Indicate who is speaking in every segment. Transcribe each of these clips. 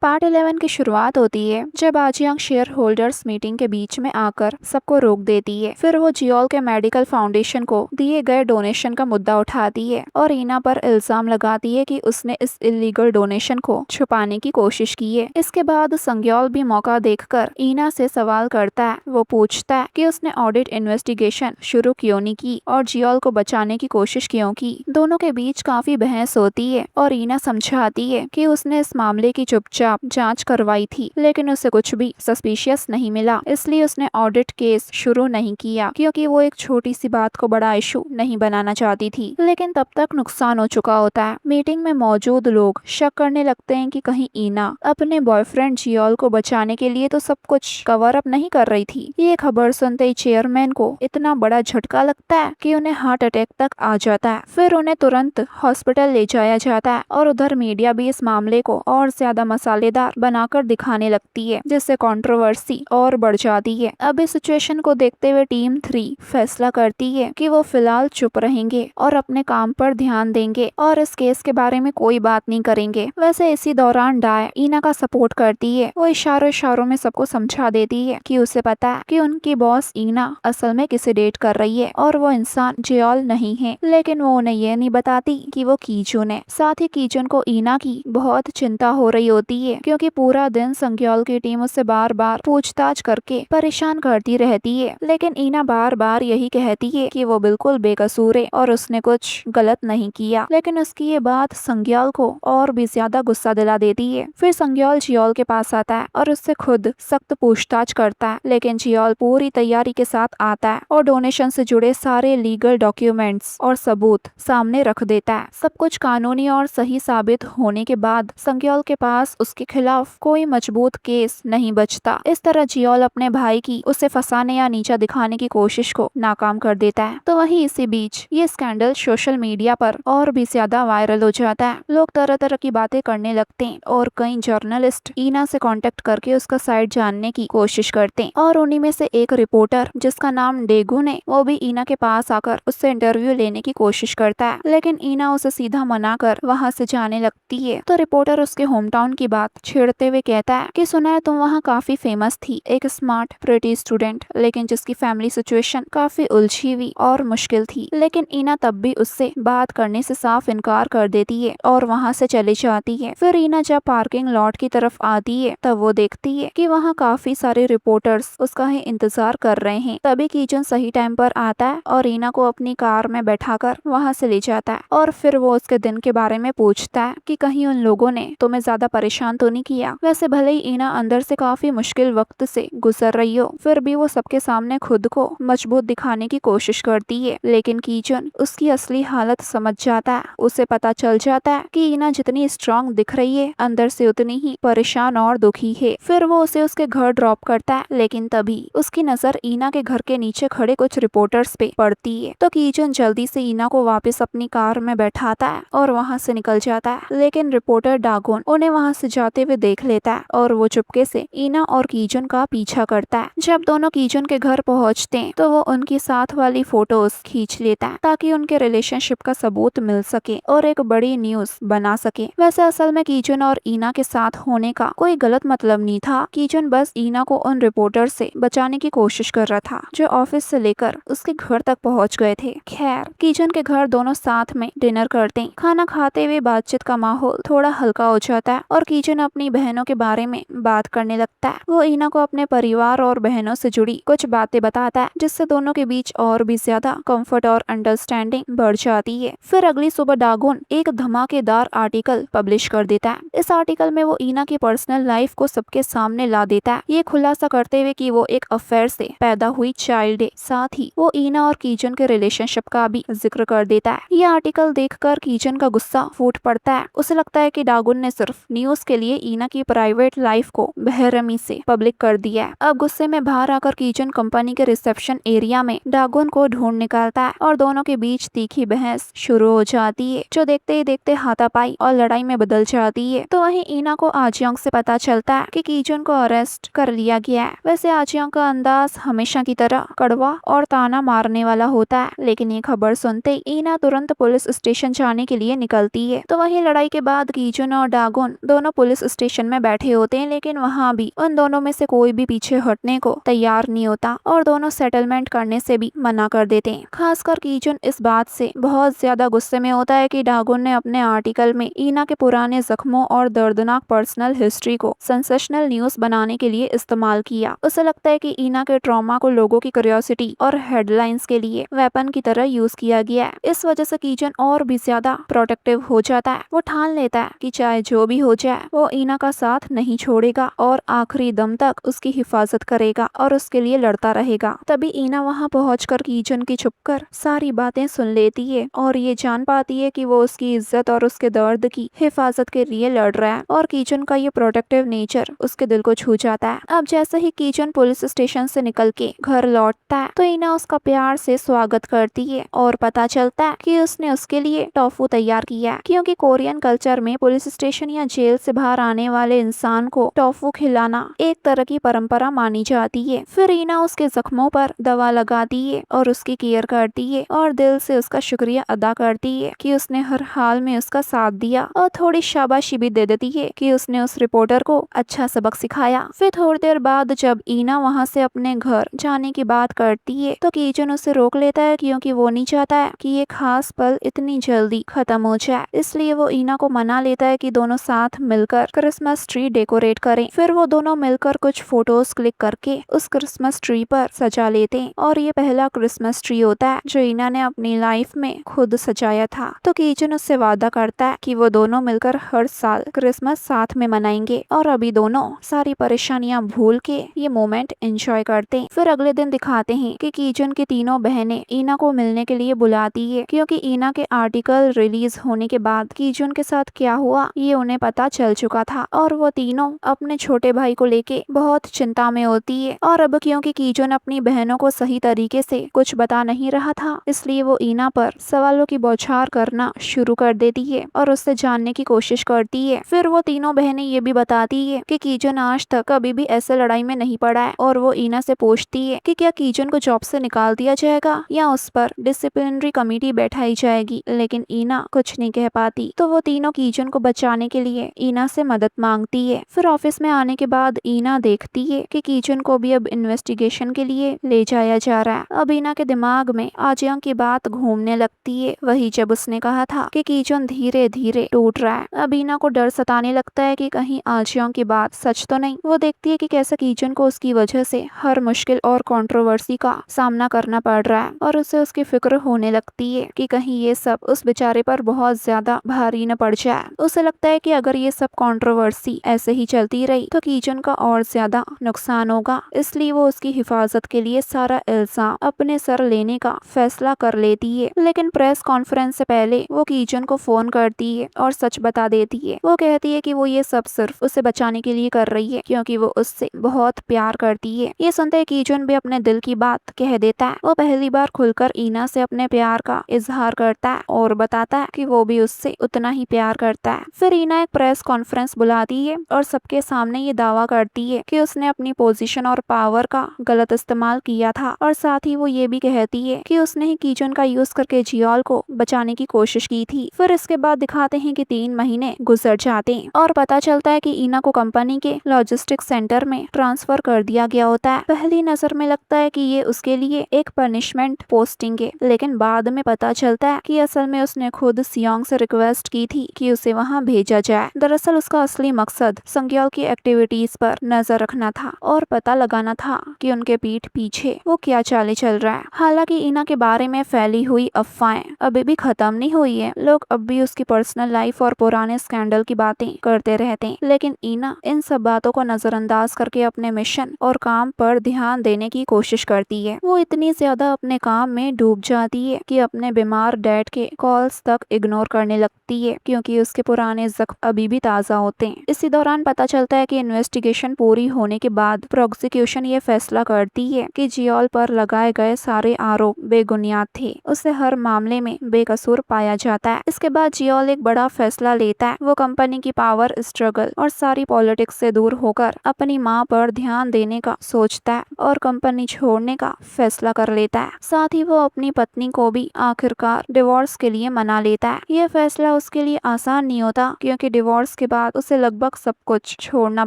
Speaker 1: Part 11 की शुरुआत होती है जब आजियांग शेयर होल्डर्स मीटिंग के बीच में आकर सबको रोक देती है। फिर वो जियोल के मेडिकल फाउंडेशन को दिए गए डोनेशन का मुद्दा उठाती है और ईना पर इल्जाम लगाती है कि उसने इस इलीगल डोनेशन को छुपाने की कोशिश की है। इसके बाद संग्योल भी मौका देखकर ईना से सवाल करता है। वो पूछता है कि उसने ऑडिट इन्वेस्टिगेशन शुरू क्यों नहीं की और जियोल को बचाने की कोशिश क्यों की। दोनों के बीच काफी बहस होती है और ईना समझाती है कि उसने इस मामले की चुपचाप जांच करवाई थी, लेकिन उसे कुछ भी सस्पिशियस नहीं मिला, इसलिए उसने ऑडिट केस शुरू नहीं किया क्योंकि वो एक छोटी सी बात को बड़ा इशू नहीं बनाना चाहती थी। लेकिन तब तक नुकसान हो चुका होता है। मीटिंग में मौजूद लोग शक करने लगते हैं कि कहीं ईना अपने बॉयफ्रेंड जियोल को बचाने के लिए तो सब कुछ कवर अप नहीं कर रही थी। ये खबर सुनते ही चेयरमैन को इतना बड़ा झटका लगता है कि उन्हें हार्ट अटैक तक आ जाता है। फिर उन्हें तुरंत हॉस्पिटल ले जाया जाता है और उधर मीडिया भी इस मामले को और ज्यादा मसालेदार बनाकर दिखाने लगती है, जिससे कंट्रोवर्सी और बढ़ जाती है। अब इस सिचुएशन को देखते हुए टीम 3 फैसला करती है कि वो फिलहाल चुप रहेंगे और अपने काम पर ध्यान देंगे और इस केस के बारे में कोई बात नहीं करेंगे। वैसे इसी दौरान डाय ईना का सपोर्ट करती है। वो इशारों में सबको समझा देती है कि उसे पता है कि उनकी बॉस ईना असल में किसे डेट कर रही है और वो इंसान जियोल नहीं है, लेकिन वो उन्हें ये नहीं बताती कि वो कीजुन है। साथ ही कीजुन को ईना की बहुत चिंता हो रही होती है क्योंकि पूरा दिन संग्योल की टीम उससे बार बार पूछताछ करके परेशान करती रहती है, लेकिन ईना बार बार यही कहती है कि वो बिल्कुल बेकसूर है और उसने कुछ गलत नहीं किया। लेकिन उसकी ये बात संग्योल को और भी ज्यादा गुस्सा दिला देती है। फिर संग्योल जियोल के पास आता है और उससे खुद सख्त पूछताछ करता है, लेकिन जियोल पूरी तैयारी के साथ आता है और डोनेशन से जुड़े सारे लीगल डॉक्यूमेंट्स और सबूत सामने रख देता है। सब कुछ कानूनी और सही साबित होने के बाद संग्योल के पास उसके खिलाफ कोई मजबूत केस नहीं बचता। इस तरह जियोल अपने भाई की उसे फंसाने या नीचा दिखाने की कोशिश को नाकाम कर देता है। तो वहीं इसी बीच ये स्कैंडल सोशल मीडिया पर और भी ज्यादा वायरल हो जाता है। लोग तरह तरह की बातें करने लगते हैं और कई जर्नलिस्ट ईना से कांटेक्ट करके उसका साइड जानने की कोशिश करते हैं और उन्हीं में से एक रिपोर्टर जिसका नाम डेगुन है, वो भी ईना के पास आकर उससे इंटरव्यू लेने की कोशिश करता है, लेकिन ईना उसे सीधा मना कर वहाँ से जाने लगती है। तो रिपोर्टर उसके होम टाउन की बात छेड़ते हुए कहता है कि सुना है तुम वहाँ काफी फेमस थी, एक स्मार्ट प्रिटी स्टूडेंट, लेकिन जिसकी फैमिली सिचुएशन काफी उलझी हुई और मुश्किल थी। लेकिन ईना तब भी उससे बात करने से साफ इनकार कर देती है और वहाँ से चली जाती है। फिर ईना जब पार्किंग लॉट की तरफ आती है तब वो देखती है कि वहाँ काफी सारे रिपोर्टर्स उसका ही इंतजार कर रहे हैं। तभी कीजन सही टाइम पर आता है और ईना को अपनी कार में बैठाकर वहाँ से ले जाता है और फिर वो उसके दिन के बारे में पूछता है कि कहीं उन लोगों ने तुम्हें ज्यादा परेशान तो नहीं किया। वैसे भले ही ईना अंदर से काफी मुश्किल वक्त से गुजर रही हो, फिर भी वो सबके सामने खुद को मजबूत दिखाने की कोशिश करती है। लेकिन कीजन उसकी असली हालत समझ जाता है। उसे पता चल जाता है कि ईना जितनी स्ट्रांग दिख रही है अंदर से उतनी ही परेशान और दुखी है। फिर वो उसे उसके घर ड्रॉप करता है, लेकिन तभी उसकी नजर ईना के घर के नीचे खड़े कुछ रिपोर्टर्स पे पड़ती है। तो कीजन जल्दी से ईना को वापस अपनी कार में बैठाता है और वहाँ से निकल जाता है, लेकिन रिपोर्टर डागोन उन्हें वहाँ से जाते हुए देख लेता है और वो चुपके से ईना और कीजन का पीछा करता है। जब दोनों कीजन के घर पहुँचते हैं तो वो उनकी साथ वाली फोटोज खींच लेता है ताकि उनके रिलेशनशिप का सबूत मिल सके और एक बड़ी न्यूज बना सके। वैसे असल में कीजन और ईना के साथ होने का कोई गलत मतलब नहीं था। कीजन बस ईना को उन रिपोर्टर से बचाने की कोशिश कर रहा था जो ऑफिस से लेकर उसके घर तक पहुंच गए थे। खैर, कीजन के घर दोनों साथ में डिनर करते हैं। खाना खाते हुए बातचीत का माहौल थोड़ा हल्का हो जाता है और कीजन अपनी बहनों के बारे में बात करने लगता है। वो ईना को अपने परिवार और बहनों से जुड़ी कुछ बातें बताता है, जिससे दोनों के बीच और भी ज्यादा कंफर्ट और अंडरस्टैंडिंग बढ़ जाती है। फिर अगली सुबह डागोन एक धमाकेदार आर्टिकल पब्लिश कर देता है। इस आर्टिकल में वो ईना की पर्सनल लाइफ को सबके सामने ला देता है, ये खुलासा करते हुए कि वो एक अफेयर से पैदा हुई चाइल्ड है। साथ ही वो ईना और कीजन के रिलेशनशिप का भी जिक्र कर देता है। ये आर्टिकल देखकर कीजन का गुस्सा फूट पड़ता है। उसे लगता है कि डागोन ने सिर्फ न्यूज के लिए ईना की प्राइवेट लाइफ को बेरहमी से पब्लिक कर दिया है। अब गुस्से में बाहर आकर कीजन कंपनी के रिसेप्शन एरिया में डागोन को ढूंढ निकालता है और दोनों के बीच तीखी बहस शुरू हो जाती है, जो देखते ही देखते हाथापाई और लड़ाई में बदल जाती है। तो वहीं ईना को आजियांग से पता चलता है कि कीजन को अरेस्ट कर लिया गया है। वैसे आजियांग का अंदाज हमेशा की तरह कड़वा और ताना मारने वाला होता है, लेकिन ये खबर सुनते ही ईना तुरंत पुलिस स्टेशन जाने के लिए निकलती है। तो वहीं लड़ाई के बाद कीजन और डागोन दोनों पुलिस पुलिस स्टेशन में बैठे होते हैं, लेकिन वहाँ भी उन दोनों में से कोई भी पीछे हटने को तैयार नहीं होता और दोनों सेटलमेंट करने से भी मना कर देते हैं। खासकर कीजुन इस बात से बहुत ज्यादा गुस्से में होता है कि डागुन ने अपने आर्टिकल में ईना के पुराने जख्मों और दर्दनाक पर्सनल हिस्ट्री को सेंसेशनल न्यूज बनाने के लिए इस्तेमाल किया। उसे लगता है कि ईना के ट्रॉमा को लोगों की क्यूरियोसिटी और हेडलाइंस के लिए वेपन की तरह यूज किया गया है। इस वजह से कीजन और भी ज्यादा प्रोटेक्टिव हो जाता है। वो ठान लेता है कि चाहे जो भी हो जाए वो ईना का साथ नहीं छोड़ेगा और आखिरी दम तक उसकी हिफाजत करेगा और उसके लिए लड़ता रहेगा। तभी ईना वहाँ पहुंचकर कीजन की छुपकर सारी बातें सुन लेती है और ये जान पाती है कि वो उसकी इज्जत और उसके दर्द की हिफाजत के लिए लड़ रहा है और कीजन का ये प्रोटेक्टिव नेचर उसके दिल को छू जाता है। अब जैसे ही कीजन पुलिस स्टेशन से निकल के घर लौटता है तो ईना उसका प्यार से स्वागत करती है और पता चलता है कि उसने उसके लिए टॉफू तैयार किया है, क्योंकि कोरियन कल्चर में पुलिस स्टेशन या जेल से बाहर आने वाले इंसान को टॉफू खिलाना एक तरह की परंपरा मानी जाती है। फिर ईना उसके जख्मों पर दवा लगाती है और उसकी केयर करती है और दिल से उसका शुक्रिया अदा करती है कि उसने हर हाल में उसका साथ दिया और थोड़ी शाबाशी भी दे देती है कि उसने उस रिपोर्टर को अच्छा सबक सिखाया। फिर थोड़ी देर बाद जब ईना वहाँ से अपने घर जाने की बात करती है तो कीजन उसे रोक लेता है, क्योंकि वो नहीं चाहता है कि ये खास पल इतनी जल्दी खत्म हो जाए। इसलिए वो ईना को मना लेता है कि दोनों साथ मिलकर क्रिसमस ट्री डेकोरेट करें। फिर वो दोनों मिलकर कुछ फोटोज क्लिक करके उस क्रिसमस ट्री पर सजा लेते हैं और ये पहला क्रिसमस ट्री होता है जो ईना ने अपनी लाइफ में खुद सजाया था। तो कीजन उससे वादा करता है कि वो दोनों मिलकर हर साल क्रिसमस साथ में मनाएंगे और अभी दोनों सारी परेशानियां भूल के ये मोमेंट एंजॉय करते हैं। फिर अगले दिन दिखाते हैं कि कीजन की तीनों बहनें ईना को मिलने के लिए बुलाती है, क्योंकि ईना के आर्टिकल रिलीज होने के बाद कीजन के साथ क्या हुआ ये उन्हें पता चल चुका था और वो तीनों अपने छोटे भाई को लेके बहुत चिंता में होती है। और अब क्योंकि कीजन अपनी बहनों को सही तरीके से कुछ बता नहीं रहा था, इसलिए वो ईना पर सवालों की बौछार करना शुरू कर देती है और उससे जानने की कोशिश करती है। फिर वो तीनों बहनें ये भी बताती है कि कीजन आज तक कभी भी ऐसे लड़ाई में नहीं पड़ा है और वो ईना से पूछती है कि क्या कीजन को जॉब से निकाल दिया जाएगा या उस पर डिसिप्लिनरी कमेटी बैठाई जाएगी, लेकिन ईना कुछ नहीं कह पाती। तो वो तीनों कीजन को बचाने के लिए ईना से मदद मांगती है। फिर ऑफिस में आने के बाद ईना देखती है कि कीजन को भी अब इन्वेस्टिगेशन के लिए ले जाया जा रहा है। अब ईना के दिमाग में आजियांग की बात घूमने लगती है, वही जब उसने कहा था कि कीजन धीरे धीरे टूट रहा है। अब ईना को डर सताने लगता है कि कहीं आजियांग की बात सच तो नहीं। वो देखती है कि कैसे कीजन को उसकी वजह से हर मुश्किल और कंट्रोवर्सी का सामना करना पड़ रहा है और उसे उसकी फिक्र होने लगती है कि कहीं ये सब उस बेचारे पर बहुत ज्यादा भारी न पड़ जाए। उसे लगता है कि अगर ये सब कंट्रोवर्सी ऐसे ही चलती रही तो कीजन का और ज्यादा नुकसान होगा, इसलिए वो उसकी हिफाजत के लिए सारा इल्जाम अपने सर लेने का फैसला कर लेती है। लेकिन प्रेस कॉन्फ्रेंस से पहले वो कीजन को फोन करती है और सच बता देती है। वो कहती है कि वो ये सब सिर्फ उसे बचाने के लिए कर रही है, क्योंकि वो उससे बहुत प्यार करती है। ये सुनते कीजन भी अपने दिल की बात कह देता है। वो पहली बार खुलकर ईना से अपने प्यार का इजहार करता है और बताता है कि वो भी उससे उतना ही प्यार करता है। फिर ईना एक प्रेस कॉन्फ्रेंस बुलाती है और सबके सामने ये दावा करती है कि उसने अपनी पोजीशन और पावर का गलत इस्तेमाल किया था और साथ ही वो ये भी कहती है कि उसने ही कीजन का यूज करके जियोल को बचाने की कोशिश की थी। फिर इसके बाद दिखाते हैं कि 3 महीने गुजर जाते हैं और पता चलता है कि ईना को कंपनी के लॉजिस्टिक सेंटर में ट्रांसफर कर दिया गया होता है। पहली नजर में लगता है कि ये उसके लिए एक पनिशमेंट पोस्टिंग है, लेकिन बाद में पता चलता है कि असल में उसने खुद सियोंग से रिक्वेस्ट की थी कि उसे वहाँ भेजा जाए। दरअसल उसका असली मकसद संग्योल की एक्टिविटीज पर नजर रखना था और पता लगाना था कि उनके पीठ पीछे वो क्या चाले चल रहा है। हालांकि ईना के बारे में फैली हुई अफवाहें अभी भी खत्म नहीं हुई है। लोग अब भी उसकी पर्सनल लाइफ और पुराने स्कैंडल की बातें करते रहते हैं, लेकिन ईना इन सब बातों को नजरअंदाज करके अपने मिशन और काम पर ध्यान देने की कोशिश करती है। वो इतनी ज्यादा अपने काम में डूब जाती है कि अपने बीमार डैड के कॉल्स तक इग्नोर करने लगती है, क्योंकि उसके पुराने जख्म अभी भी ताजा होते हैं। इसी दौरान पता चलता है कि इन्वेस्टिगेशन पूरी होने के बाद प्रोसिक्यूशन ये फैसला करती है कि जियोल पर लगाए गए सारे आरोप बेबुनियाद थे। उसे हर मामले में बेकसूर पाया जाता है। इसके बाद जियोल एक बड़ा फैसला लेता है। वो कंपनी की पावर स्ट्रगल और सारी पॉलिटिक्स से दूर होकर अपनी माँ पर ध्यान देने का सोचता है और कंपनी छोड़ने का फैसला कर लेता है। साथ ही वो अपनी पत्नी को भी आखिरकार डिवोर्स के लिए मना लेता है। यह फैसला उसके लिए आसान नहीं होता, क्योंकि डिवोर्स के बाद बाद उसे लगभग सब कुछ छोड़ना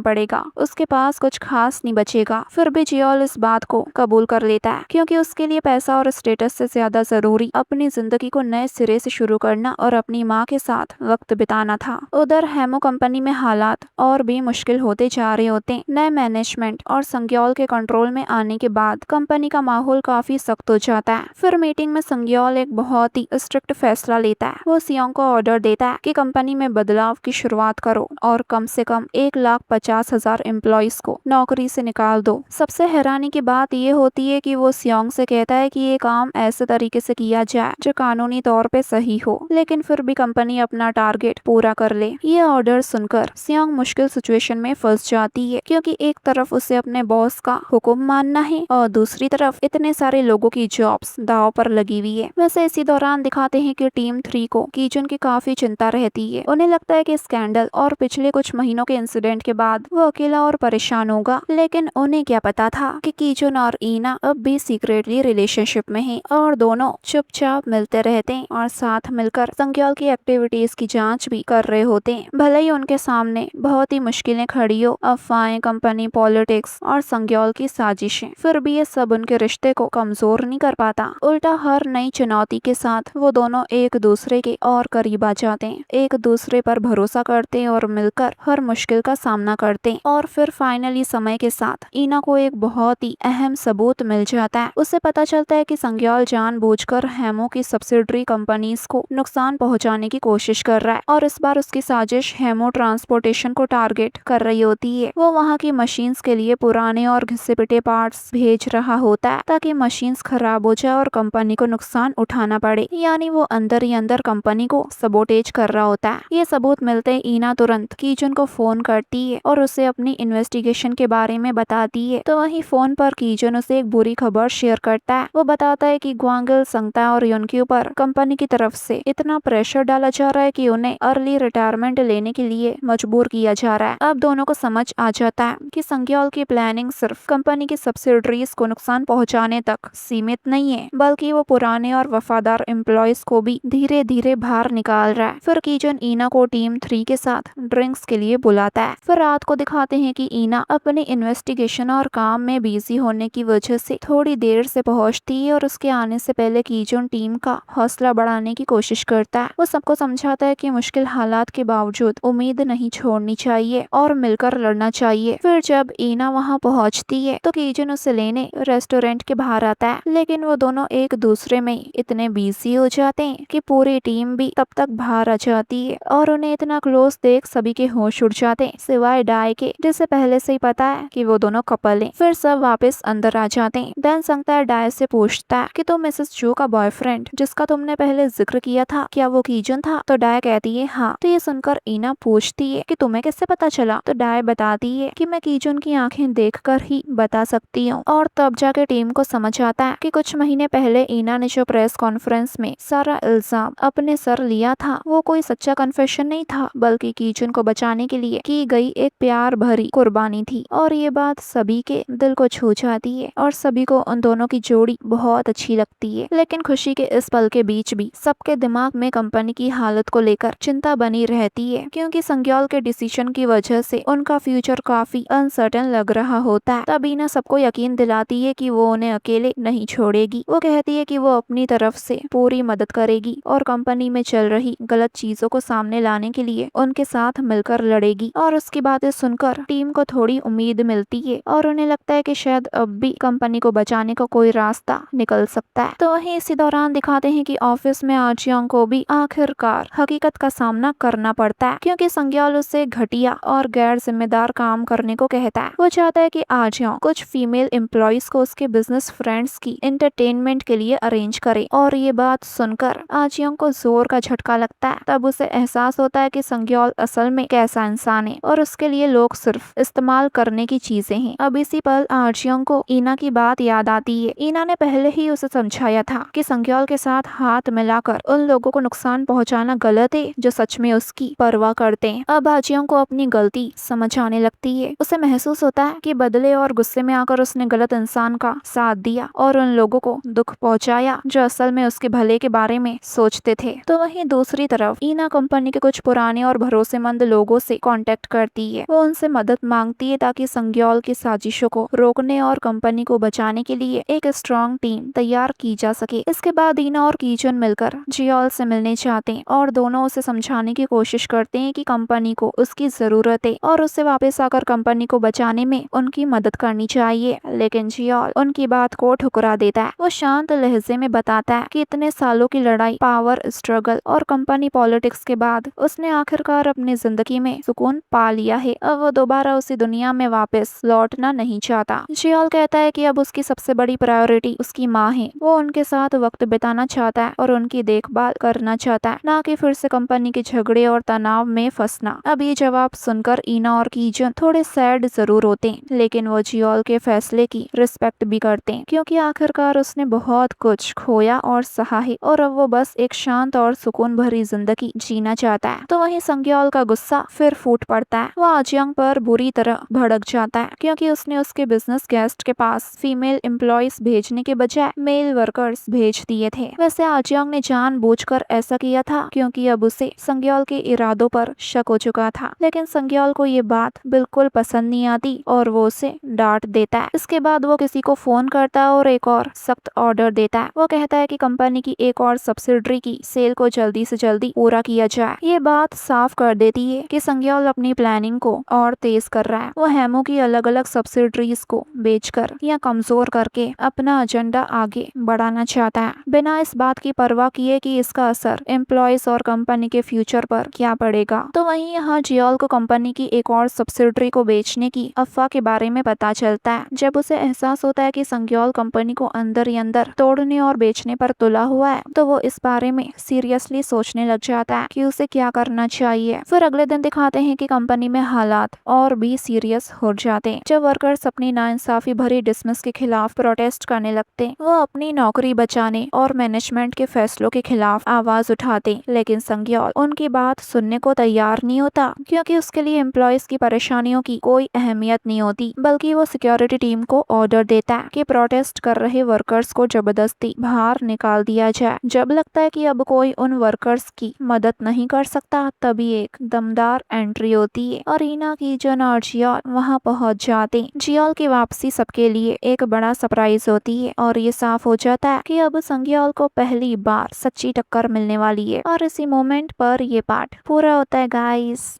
Speaker 1: पड़ेगा। उसके पास कुछ खास नहीं बचेगा। फिर भी जियोल इस बात को कबूल कर लेता है क्योंकि उसके लिए पैसा और स्टेटस से ज्यादा जरूरी अपनी जिंदगी को नए सिरे से शुरू करना और अपनी माँ के साथ वक्त बिताना था। उधर हेमो कंपनी में हालात और भी मुश्किल होते जा रहे होते। नए मैनेजमेंट और संग्योल के कंट्रोल में आने के बाद कंपनी का माहौल काफी सख्त हो जाता है। फिर मीटिंग में संग्योल एक बहुत ही स्ट्रिक्ट फैसला लेता है। वो सियोंग को ऑर्डर देता है कि कंपनी में बदलाव की शुरुआत करो और कम से कम 1,50,000 एम्प्लॉइज को नौकरी से निकाल दो। सबसे हैरानी की बात ये होती है कि वो सियोंग से कहता है कि ये काम ऐसे तरीके से किया जाए जो कानूनी तौर पे सही हो, लेकिन फिर भी कंपनी अपना टारगेट पूरा कर ले। ये ऑर्डर सुनकर सियोंग मुश्किल सिचुएशन में फंस जाती है क्योंकि एक तरफ उसे अपने बॉस का हुक्म मानना है और दूसरी तरफ इतने सारे लोगों की जॉब्स दांव पर लगी हुई है। वैसे इसी दौरान दिखाते हैं कि टीम 3 को कीजुन की काफी चिंता रहती है। उन्हें लगता है कि स्कैंडल और पिछले कुछ महीनों के इंसिडेंट के बाद वो अकेला और परेशान होगा, लेकिन उन्हें क्या पता था कि कीजुन और ईना अब भी सीक्रेटली रिलेशनशिप में हैं और दोनों चुपचाप मिलते रहते हैं और साथ मिलकर संग्योल की एक्टिविटीज की जांच भी कर रहे होते हैं। भले ही उनके सामने बहुत ही मुश्किलें खड़ी हो, अफवाहें, कंपनी पॉलिटिक्स और संग्योल की साजिशें, फिर भी ये सब उनके रिश्ते को कमजोर नहीं कर पाता। उल्टा हर नई चुनौती के साथ वो दोनों एक दूसरे के और करीब आ जाते हैं, एक दूसरे पर भरोसा करते हैं और मिलकर हर मुश्किल का सामना करते हैं। और फिर फाइनली समय के साथ ईना को एक बहुत ही अहम सबूत मिल जाता है। उसे पता चलता है कि संग्योल जानबूझकर हेमो की सब्सिडरी कंपनीज को नुकसान पहुंचाने की कोशिश कर रहा है और इस बार उसकी साजिश हेमो ट्रांसपोर्टेशन को टारगेट कर रही होती है। वो वहाँ की मशीन्स के लिए पुराने और घिसे पिटे पार्ट्स भेज रहा होता है ताकि मशीन्स खराब हो जाए और कंपनी को नुकसान उठाना पड़े, यानी वो अंदर ही अंदर कंपनी को सबोटेज कर रहा होता है। ये सबूत मिलते ही ईना तुरंत कीजुन को फोन करती है और उसे अपनी इन्वेस्टिगेशन के बारे में बताती है। तो वहीं फोन पर कीजुन उसे एक बुरी खबर शेयर करता है। वो बताता है कि ग्वांगिल, संगता और युनक्यू पर कंपनी की तरफ से इतना प्रेशर डाला जा रहा है कि उन्हें अर्ली रिटायरमेंट लेने के लिए मजबूर किया जा रहा है। अब दोनों को समझ आ जाता है कि संग्योल की प्लानिंग सिर्फ कंपनी की सब्सिडरीज को नुकसान पहुंचाने तक सीमित नहीं है, बल्कि वो पुराने और वफादार एम्प्लॉयज को भी धीरे धीरे बाहर निकाल रहा है। फिर कीजुन ईना को टीम 3 के साथ ड्रिंक्स के लिए बुलाता है। फिर रात को दिखाते हैं कि ईना अपने इन्वेस्टिगेशन और काम में बिजी होने की वजह से थोड़ी देर से पहुंचती है और उसके आने से पहले कीजुन टीम का हौसला बढ़ाने की कोशिश करता है। वो सबको समझाता है कि मुश्किल हालात के बावजूद उम्मीद नहीं छोड़नी चाहिए और मिलकर लड़ना चाहिए। फिर जब ईना वहां पहुंचती है तो कीजुन उसे लेने रेस्टोरेंट के बाहर आता है, लेकिन वो दोनों एक दूसरे में इतने बिजी हो जाते हैं कि पूरी टीम भी तब तक बाहर आ जाती है और उन्हें इतना क्लोज देख सभी के होश उड़ जाते हैं सिवाय डाय के, जिसे पहले से ही पता है कि वो दोनों कपल हैं। फिर सब वापस अंदर आ जाते हैं। देन संगता डाय से पूछता है कि तुम मिसेस जो का बॉयफ्रेंड जिसका तुमने पहले जिक्र किया था, क्या वो कीजुन था? तो डाय कहती है हाँ। तो ये सुनकर ईना पूछती है कि तुम्हें कैसे पता चला? तो डाय बताती है कि मैं कीजुन की आंखें देखकर ही बता सकती हूँ। और तब जाके टीम को समझ आता है कि कुछ महीने पहले ईना ने जो प्रेस कॉन्फ्रेंस में सारा इल्जाम अपने सर लिया था वो कोई सच्चा कन्फेशन नहीं था, बल्कि कीजुन को बचाने के लिए की गई एक प्यार भरी कुर्बानी थी। और ये बात सभी के दिल को छू जाती है और सभी को उन दोनों की जोड़ी बहुत अच्छी लगती है। लेकिन खुशी के इस पल के बीच भी सबके दिमाग में कंपनी की हालत को लेकर चिंता बनी रहती है, क्योंकि संग्योल के डिसीजन की वजह से उनका फ्यूचर काफी अनसर्टेन लग रहा होता है। तब ईना सबको यकीन दिलाती है कि वो उन्हें अकेले नहीं छोड़ेगी। वो कहती है कि वो अपनी तरफ से पूरी मदद करेगी और कंपनी में चल रही गलत चीजों को सामने लाने के लिए उनके साथ मिलकर लड़ेगी। और उसकी बातें सुनकर टीम को थोड़ी उम्मीद मिलती है और उन्हें लगता है कि शायद अब भी कंपनी को बचाने का कोई रास्ता निकल सकता है। तो वहीं इसी दौरान दिखाते हैं कि ऑफिस में आजियोंग को भी आखिरकार हकीकत का सामना करना पड़ता है, क्योंकि संग्योल उसे घटिया और गैर जिम्मेदार काम करने को कहता है। वो चाहता है कि आजियोंग कुछ फीमेल एम्प्लॉइज को उसके बिजनेस फ्रेंड्स की एंटरटेनमेंट के लिए अरेंज करे। और ये बात सुनकर आजियोंग को जोर का झटका लगता है। तब उसे एहसास होता है कि संग्योल असल में कैसा इंसान है और उसके लिए लोग सिर्फ इस्तेमाल करने की चीजें हैं। अब इसी पल आजियोंग को ईना की बात याद आती है। ईना ने पहले ही उसे समझाया था कि संग्योल के साथ हाथ मिलाकर उन लोगों को नुकसान पहुंचाना गलत है जो सच में उसकी परवाह करते हैं। अब आजियोंग को अपनी गलती समझ आने लगती है। उसे महसूस होता है कि बदले और गुस्से में आकर उसने गलत इंसान का साथ दिया और उन लोगों को दुख पहुंचाया जो असल में उसके भले के बारे में सोचते थे। तो वहीं दूसरी तरफ ईना कंपनी के कुछ पुराने और भरोसेमंद भरोसेमंद लोगों से कांटेक्ट करती है। वो उनसे मदद मांगती है ताकि संग्योल की साजिशों को रोकने और कंपनी को बचाने के लिए एक स्ट्रॉन्ग टीम तैयार की जा सके। इसके बाद ईना और कीचुन मिलकर जियोल से मिलने चाहते हैं और दोनों उसे समझाने की कोशिश करते हैं कि कंपनी को उसकी जरूरत है और उसे वापस आकर कंपनी को बचाने में उनकी मदद करनी चाहिए। लेकिन जियोल उनकी बात को ठुकरा देता है। वो शांत लहजे में बताता है कि इतने सालों की लड़ाई, पावर स्ट्रगल और कंपनी पॉलिटिक्स के बाद उसने आखिरकार अपनी जिंदगी में सुकून पा लिया है। अब वो दोबारा उसी दुनिया में वापस लौटना नहीं चाहता। जियोल कहता है कि अब उसकी सबसे बड़ी प्रायोरिटी उसकी माँ है। वो उनके साथ वक्त बिताना चाहता है और उनकी देखभाल करना चाहता है, ना कि फिर से कंपनी के झगड़े और तनाव में फंसना। अब ये जवाब सुनकर ईना और कीचुन थोड़े सैड जरूर होते हैं, लेकिन वो जियोल के फैसले की रिस्पेक्ट भी करते हैं क्योंकि आखिरकार उसने बहुत कुछ खोया और सहा है और अब वो बस एक शांत और सुकून भरी जिंदगी जीना चाहता है। तो वहीं संग्योल का गुस्सा फिर फूट पड़ता है। वो आजियांग पर बुरी तरह भड़क जाता है क्योंकि उसने उसके बिजनेस गेस्ट के पास फीमेल एम्प्लॉयज भेजने के बजाय मेल वर्कर्स भेज दिए थे। वैसे आजियांग ने जानबूझकर ऐसा किया था क्योंकि अब उसे संग्योल के इरादों पर शक हो चुका था, लेकिन संग्योल को ये बात बिल्कुल पसंद नहीं आती और वो उसे डांट देता है। इसके बाद वो किसी को फोन करता है और एक और सख्त ऑर्डर देता है। वो कहता है कि कंपनी की एक और सब्सिडरी की सेल को जल्दी से जल्दी पूरा किया जाए। ये बात साफ कर देती है कि संग्योल अपनी प्लानिंग को और तेज कर रहा है। वो हेमो की अलग अलग सब्सिडरीज को बेचकर या कमजोर करके अपना एजेंडा आगे बढ़ाना चाहता है, बिना इस बात की परवाह किए कि इसका असर एम्प्लॉयज और कंपनी के फ्यूचर पर क्या पड़ेगा। तो वहीं यहाँ जियोल को कंपनी की एक और सब्सिडरी को बेचने की अफवाह के बारे में पता चलता है। जब उसे एहसास होता है कि संग्योल कंपनी को अंदर ही अंदर तोड़ने और बेचने पर तुला हुआ है, तो वो इस बारे में सीरियसली सोचने लग जाता है कि उसे क्या करना चाहिए। फिर अगले दिन दिखाते हैं कि कंपनी में हालात और भी सीरियस हो जाते हैं। जब वर्कर्स अपनी नाइंसाफी भरी डिसमिस के खिलाफ प्रोटेस्ट करने लगते हैं, वो अपनी नौकरी बचाने और मैनेजमेंट के फैसलों के खिलाफ आवाज उठाते, लेकिन संग्योल उनकी बात सुनने को तैयार नहीं होता क्योंकि उसके लिए एम्प्लॉयज की परेशानियों की कोई अहमियत नहीं होती, बल्कि वो सिक्योरिटी टीम को ऑर्डर देता है कि प्रोटेस्ट कर रहे वर्कर्स को जबरदस्ती बाहर निकाल दिया जाए। जब लगता है कि अब कोई उन वर्कर्स की मदद नहीं कर सकता, तभी एक दमदार एंट्री होती है और ईना, कीचुन और जियोल वहां पहुंच जाते हैं। जियोल की वापसी सबके लिए एक बड़ा सरप्राइज होती है और ये साफ हो जाता है कि अब संग्योल को पहली बार सच्ची टक्कर मिलने वाली है और इसी मोमेंट पर ये पार्ट पूरा होता है गाइस।